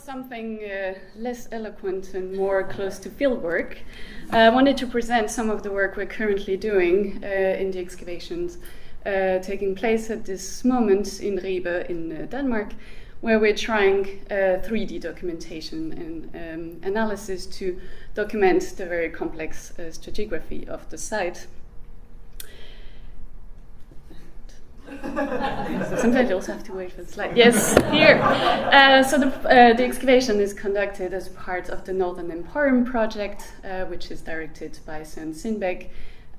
something less eloquent and more close to field work, I wanted to present some of the work we're currently doing in the excavations taking place at this moment in Ribe in Denmark, where we're trying 3D documentation and analysis to document the very complex stratigraphy of the site. Sometimes you also have to wait for the slide. Yes, here. So the excavation is conducted as part of the Northern Emporium project, which is directed by Søren Sindbæk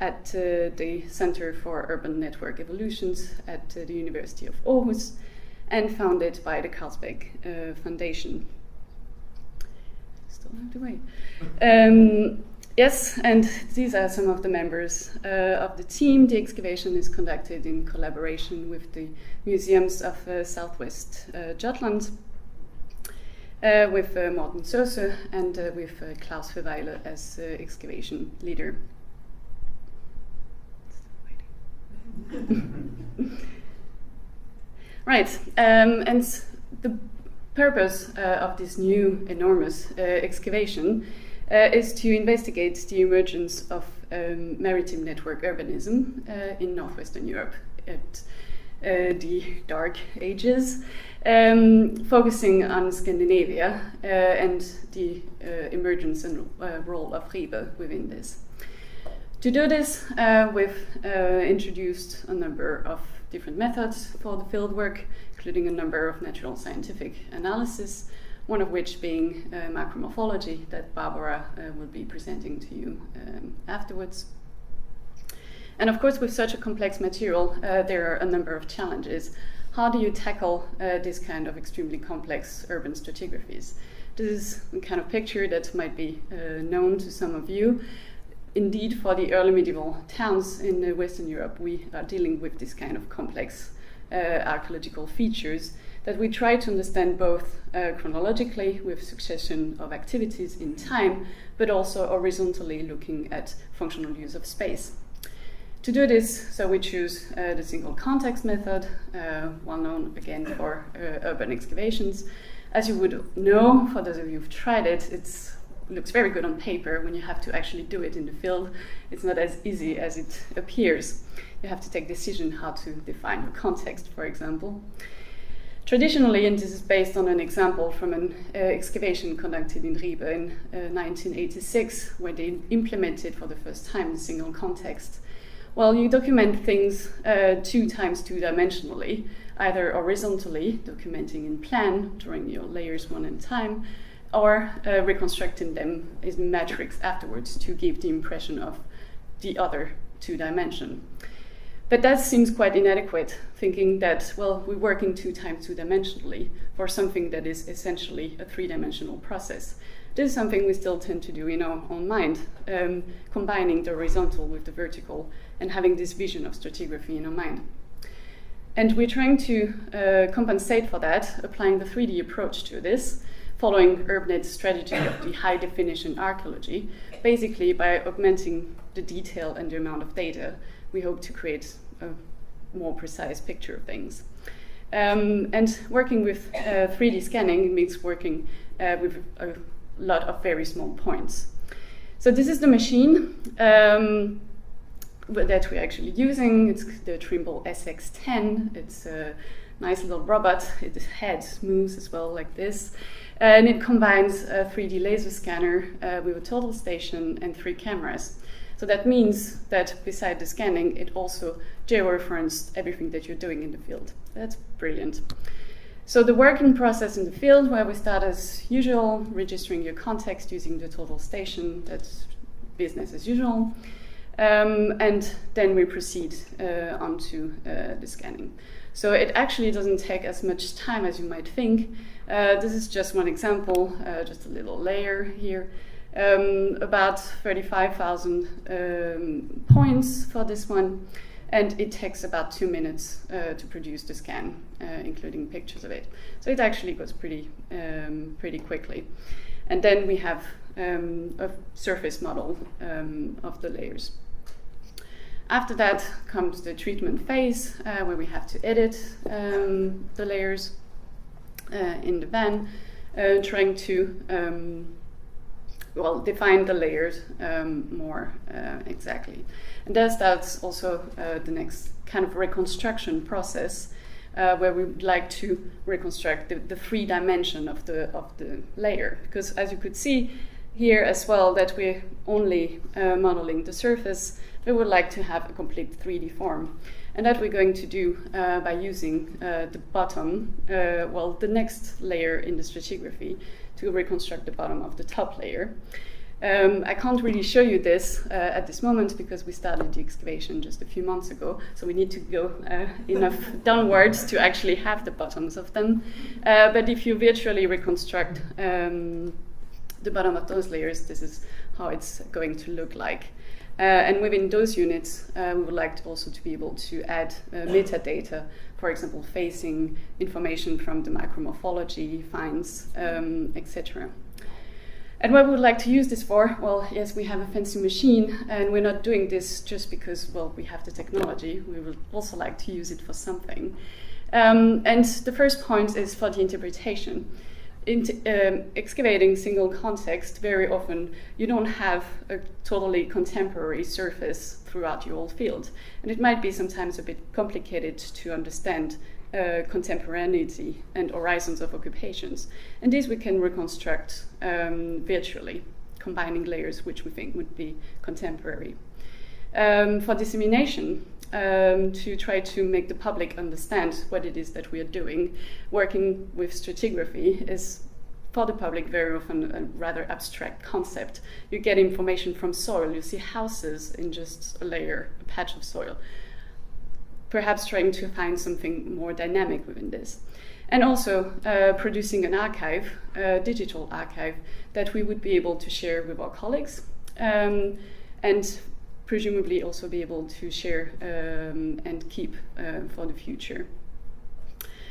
at the Center for Urban Network Evolutions at the University of Aarhus, and founded by the Carlsberg Foundation. Still have to wait. Yes, and these are some of the members of the team. The excavation is conducted in collaboration with the museums of Southwest Jutland, with Morten Søse and with Klaus Verweile as excavation leader. Right, and the purpose of this new enormous excavation is to investigate the emergence of maritime network urbanism in northwestern Europe at the Dark Ages, focusing on Scandinavia and the emergence and role of Ribe within this. To do this, we've introduced a number of different methods for the fieldwork, including a number of natural scientific analysis, one of which being macromorphology that Barbara will be presenting to you afterwards. And of course, with such a complex material, there are a number of challenges. How do you tackle this kind of extremely complex urban stratigraphies? This is a kind of picture that might be known to some of you. Indeed, for the early medieval towns in Western Europe, we are dealing with this kind of complex archaeological features that we try to understand both chronologically with succession of activities in time, but also horizontally looking at functional use of space. To do this, so we choose the single context method, well known again for urban excavations. As you would know, for those of you who've tried it, it looks very good on paper. When you have to actually do it in the field, it's not as easy as it appears. You have to take decision how to define your context, for example. Traditionally, and this is based on an example from an excavation conducted in Ribe in 1986, where they implemented for the first time the single context. Well, you document things 2 times 2-dimensionally, either horizontally, documenting in plan, drawing your layers one at a time, or reconstructing them in matrix afterwards to give the impression of the other 2-dimension. But that seems quite inadequate, thinking that, well, we're working 2 times 2-dimensionally for something that is essentially a 3-dimensional process. This is something we still tend to do in our own mind, combining the horizontal with the vertical and having this vision of stratigraphy in our mind. And we're trying to compensate for that, applying the 3D approach to this, following UrbNet's strategy of the high-definition archaeology, basically by augmenting the detail and the amount of data. We hope to create a more precise picture of things. And working with 3D scanning means working with a lot of very small points. So this is the machine that we're actually using. It's the Trimble SX10. It's a nice little robot. Its head moves as well like this. And it combines a 3D laser scanner with a total station and 3 cameras. So that means that beside the scanning, it also georeferenced everything that you're doing in the field. That's brilliant. So the working process in the field, where we start as usual, registering your context using the total station, that's business as usual. And then we proceed onto the scanning. So it actually doesn't take as much time as you might think. This is just one example, just a little layer here. About 35,000 points for this one, and it takes about 2 minutes to produce the scan, including pictures of it. So it actually goes pretty quickly. And then we have a surface model of the layers. After that comes the treatment phase, where we have to edit the layers in the van, trying to define the layers more exactly. And that's also the next kind of reconstruction process, where we would like to reconstruct the 3 dimension of the layer, because as you could see here as well, that we're only modeling the surface, we would like to have a complete 3D form. And that we're going to do by using the bottom, the next layer in the stratigraphy, to reconstruct the bottom of the top layer. I can't really show you this at this moment because we started the excavation just a few months ago, so we need to go enough downwards to actually have the bottoms of them. But if you virtually reconstruct the bottom of those layers, this is how it's going to look like. And within those units, we would like to also to be able to add metadata, for example, facing information from the micromorphology finds, etc. And what we would like to use this for, well, yes, we have a fancy machine, and we're not doing this just because, well, we have the technology. We would also like to use it for something. And the first point is for the interpretation. Excavating single context, very often you don't have a totally contemporary surface throughout your whole field. And it might be sometimes a bit complicated to understand contemporaneity and horizons of occupations. And these we can reconstruct virtually, combining layers which we think would be contemporary. For dissemination, to try to make the public understand what it is that we are doing, working with stratigraphy is for the public very often a rather abstract concept. You get information from soil, you see houses in just a layer, a patch of soil. Perhaps trying to find something more dynamic within this. And also producing an archive, a digital archive, that we would be able to share with our colleagues, and presumably also be able to share and keep for the future.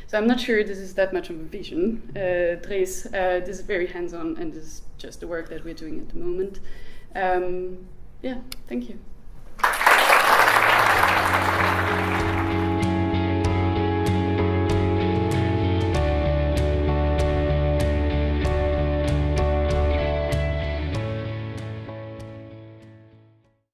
So I'm not sure this is that much of a vision. Dres, this is very hands-on, and this is just the work that we're doing at the moment. Yeah, thank you.